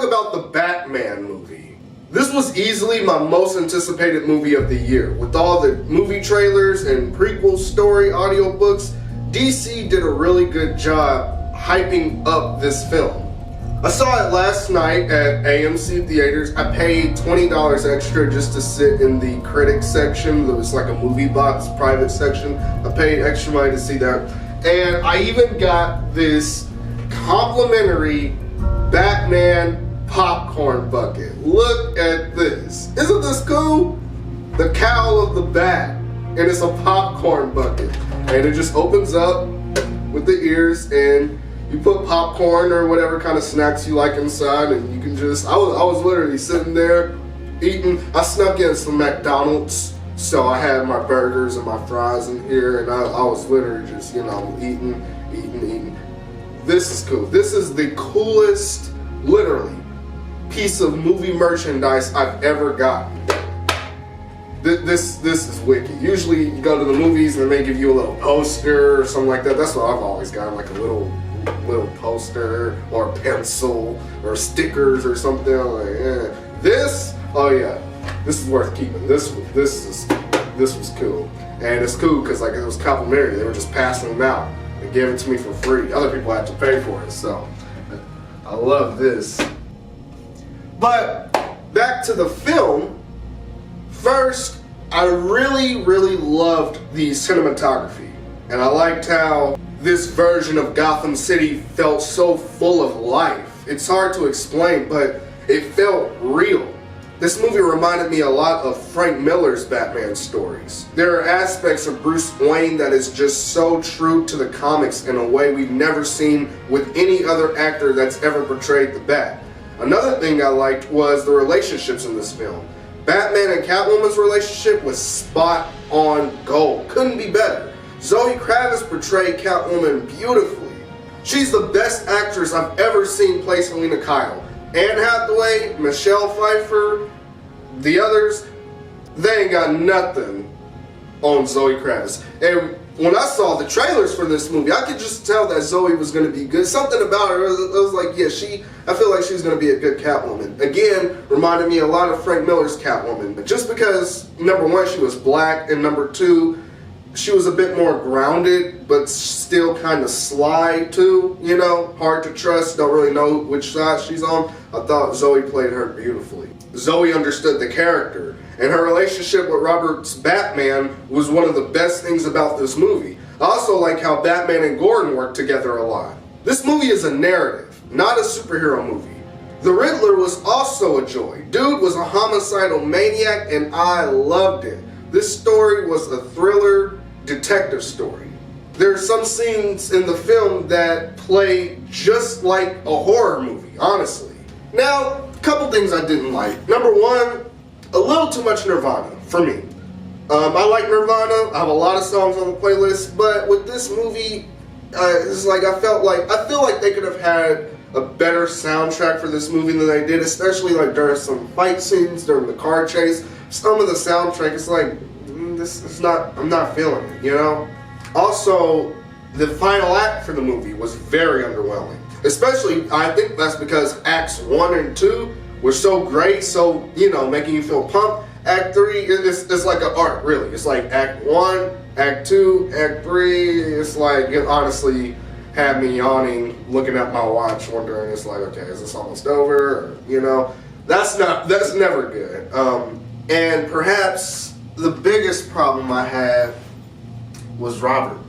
about the Batman movie. This was easily my most anticipated movie of the year. With all the movie trailers and prequel story audiobooks, DC did a really good job hyping up this film. I saw it last night at AMC Theaters. I paid $20 extra just to sit in the critic section. It was like a movie box private section. I paid extra money to see that. And I even got this complimentary Batman popcorn bucket. Look at this. Isn't this cool? The cowl of the bat. And it's a popcorn bucket. And it just opens up with the ears, and you put popcorn or whatever kind of snacks you like inside, and you can just, I was literally sitting there eating. I snuck in some McDonald's, so I had my burgers and my fries in here, and I was literally just, eating. This is cool. This is the coolest, literally, piece of movie merchandise I've ever gotten. This is wicked. Usually you go to the movies and they give you a little poster or something like that. That's what I've always gotten, like a little poster or a pencil or stickers or something. Like, This, oh yeah, this is worth keeping. This was cool, and it's cool because like it was complimentary. They were just passing them out. They gave it to me for free. Other people had to pay for it, so I love this. But back to the film. First, I really loved the cinematography, and I liked how this version of Gotham City felt so full of life. It's hard to explain, but it felt real. This movie reminded me a lot of Frank Miller's Batman stories. There are aspects of Bruce Wayne that is just so true to the comics in a way we've never seen with any other actor that's ever portrayed the Bat. Another thing I liked was the relationships in this film. Batman and Catwoman's relationship was spot on gold. Couldn't be better. Zoe Kravitz portrayed Catwoman beautifully. She's the best actress I've ever seen play Selina Kyle. Anne Hathaway, Michelle Pfeiffer, the others, they ain't got nothing on Zoe Kravitz. And when I saw the trailers for this movie, I could just tell that Zoe was going to be good. Something about her, it was like, yeah, I feel like she was going to be a good Catwoman. Again, reminded me a lot of Frank Miller's Catwoman. But just because, number one, she was black, and number two, she was a bit more grounded, but still kind of sly too, hard to trust, don't really know which side she's on. I thought Zoe played her beautifully. Zoe understood the character, and her relationship with Robert's Batman was one of the best things about this movie. I also like how Batman and Gordon work together a lot. This movie is a narrative, not a superhero movie. The Riddler was also a joy. Dude was a homicidal maniac, and I loved it. This story was a thriller detective story. There are some scenes in the film that play just like a horror movie, honestly. Now, a couple things I didn't like. Number one, a little too much Nirvana for me. I like Nirvana. I have a lot of songs on the playlist, but with this movie, it's like I feel like they could have had a better soundtrack for this movie than they did, especially like during some fight scenes, during the car chase. Some of the soundtrack is like, I'm not feeling it, Also, the final act for the movie was very underwhelming. Especially, I think that's because acts 1 and 2 were so great, so, making you feel pumped. Act 3, it's like an art, really. It's like Act 1, Act 2, Act 3, it's like, it honestly had me yawning, looking at my watch, wondering, it's like, okay, is this almost over? Or, that's never good. And perhaps the biggest problem I had was Robert.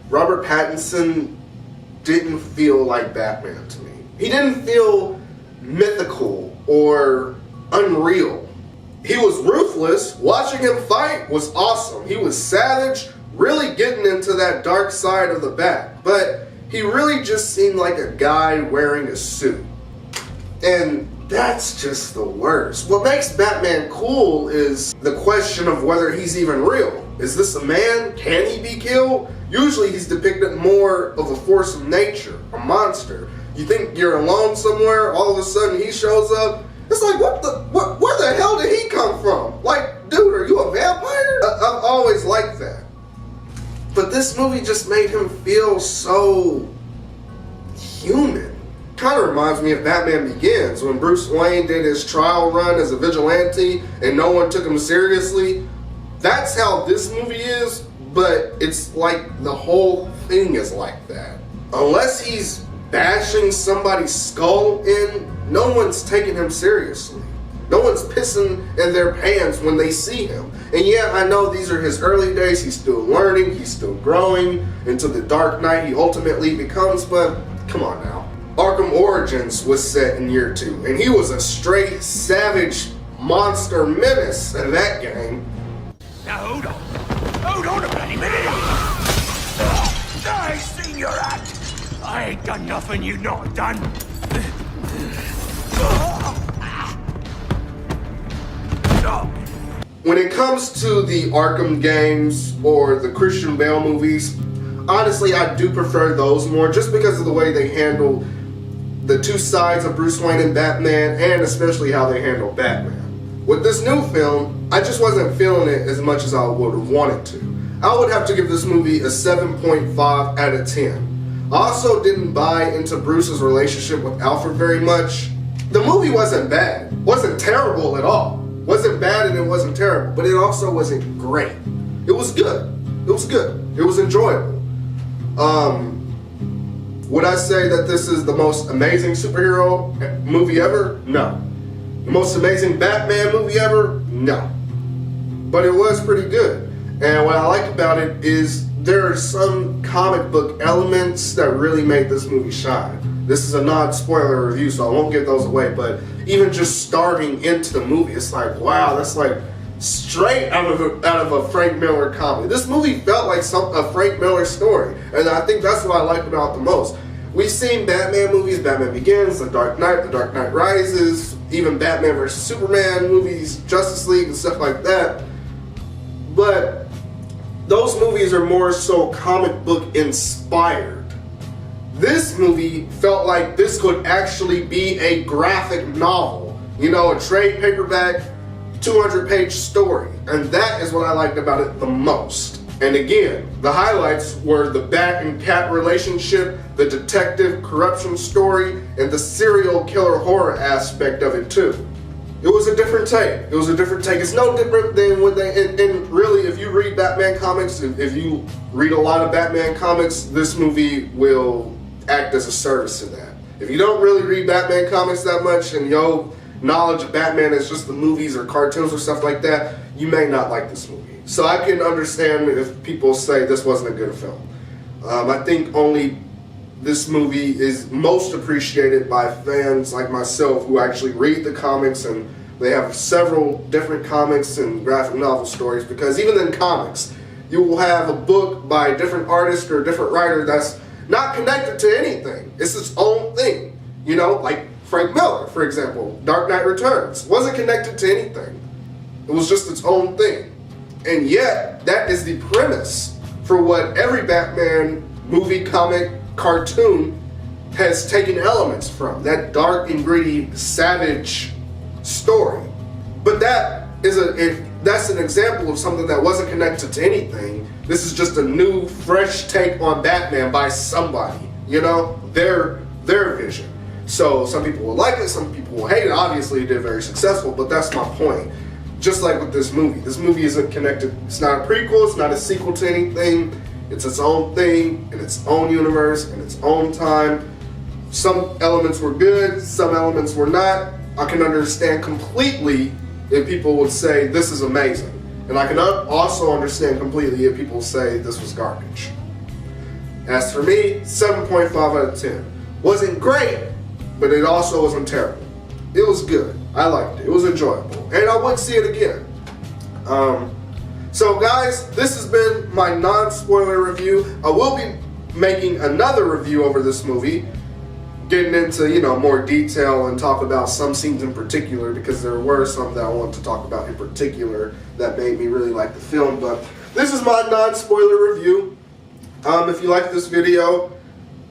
Robert Pattinson didn't feel like Batman to me. He didn't feel mythical or unreal. He was ruthless. Watching him fight was awesome. He was savage, really getting into that dark side of the Bat. But he really just seemed like a guy wearing a suit. And that's just the worst. What makes Batman cool is the question of whether he's even real. Is this a man? Can he be killed? Usually he's depicted more of a force of nature, a monster. You think you're alone somewhere, all of a sudden he shows up. It's like, where the hell did he come from? Like, dude, are you a vampire? I've always liked that. But this movie just made him feel so human. kind of reminds me of Batman Begins, when Bruce Wayne did his trial run as a vigilante and no one took him seriously. That's how this movie is, but it's like the whole thing is like that. Unless he's bashing somebody's skull in, no one's taking him seriously. No one's pissing in their pants when they see him. And yeah, I know these are his early days. He's still learning. He's still growing into the Dark Knight he ultimately becomes. But come on now. Arkham Origins was set in year 2. And he was a straight savage monster menace in that game. Now hold on. Hold on a bloody minute. I seen your act. I ain't done nothing you not done. When it comes to the Arkham games or the Christian Bale movies, honestly, I do prefer those more just because of the way they handle the two sides of Bruce Wayne and Batman, and especially how they handle Batman. With this new film, I just wasn't feeling it as much as I would have wanted to. I would have to give this movie a 7.5 out of 10. I also didn't buy into Bruce's relationship with Alfred very much. The movie wasn't bad, wasn't terrible at all. Wasn't bad and it wasn't terrible, but it also wasn't great. It was good. It was good. It was enjoyable. Would I say that this is the most amazing superhero movie ever? No. The most amazing Batman movie ever? No. But it was pretty good. And what I like about it is there are some comic book elements that really made this movie shine. This is a non-spoiler review, so I won't give those away, but even just starting into the movie, it's like, wow, that's like straight out of a Frank Miller comic. This movie felt like a Frank Miller story, and I think that's what I like about it the most. We've seen Batman movies, Batman Begins, The Dark Knight Rises, even Batman vs. Superman movies, Justice League and stuff like that, but those movies are more so comic book inspired. This movie felt like this could actually be a graphic novel, you know, a trade paperback, 200-page story. And that is what I liked about it the most. And again, the highlights were the Bat and Cat relationship, the detective corruption story, and the serial killer horror aspect of it too. It was a different take. It was a different take. It's no different than when they, and really, if you read Batman comics, if you read a lot of Batman comics, this movie will act as a service to that. If you don't really read Batman comics that much and your knowledge of Batman is just the movies or cartoons or stuff like that, you may not like this movie. So I can understand if people say this wasn't a good film. I think only this movie is most appreciated by fans like myself who actually read the comics, and they have several different comics and graphic novel stories, because even in comics, you will have a book by a different artist or a different writer that's not connected to anything. It's its own thing. You know, like Frank Miller, for example, Dark Knight Returns wasn't connected to anything. It was just its own thing. And yet, that is the premise for what every Batman movie, comic, cartoon has taken elements from. That dark and gritty, savage story. But that's an example of something that wasn't connected to anything. This is just a new, fresh take on Batman by somebody, you know, their vision. So some people will like it, some people will hate it. Obviously it did very successful, but that's my point. Just like with this movie isn't connected. It's not a prequel, it's not a sequel to anything. It's its own thing, in its own universe, in its own time. Some elements were good, some elements were not. I can understand completely if people would say this is amazing. And I can also understand completely if people say this was garbage. As for me, 7.5 out of 10. Wasn't great, but it also wasn't terrible. It was good. I liked it. It was enjoyable. And I would see it again. So guys, this has been my non-spoiler review. I will be making another review over this movie, getting into, you know, more detail and talk about some scenes in particular, because there were some that I want to talk about in particular that made me really like the film. But this is my non-spoiler review. If you like this video,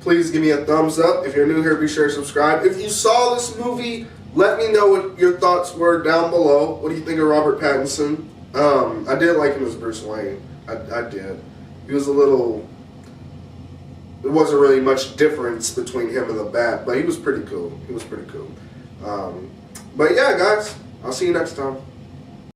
please give me a thumbs up. If you're new here, be sure to subscribe. If you saw this movie, let me know what your thoughts were down below. What do you think of Robert Pattinson? I did like him as Bruce Wayne. I did. He was a little there wasn't really much difference between him and the Bat, but he was pretty cool. He was pretty cool. But yeah, guys, I'll see you next time.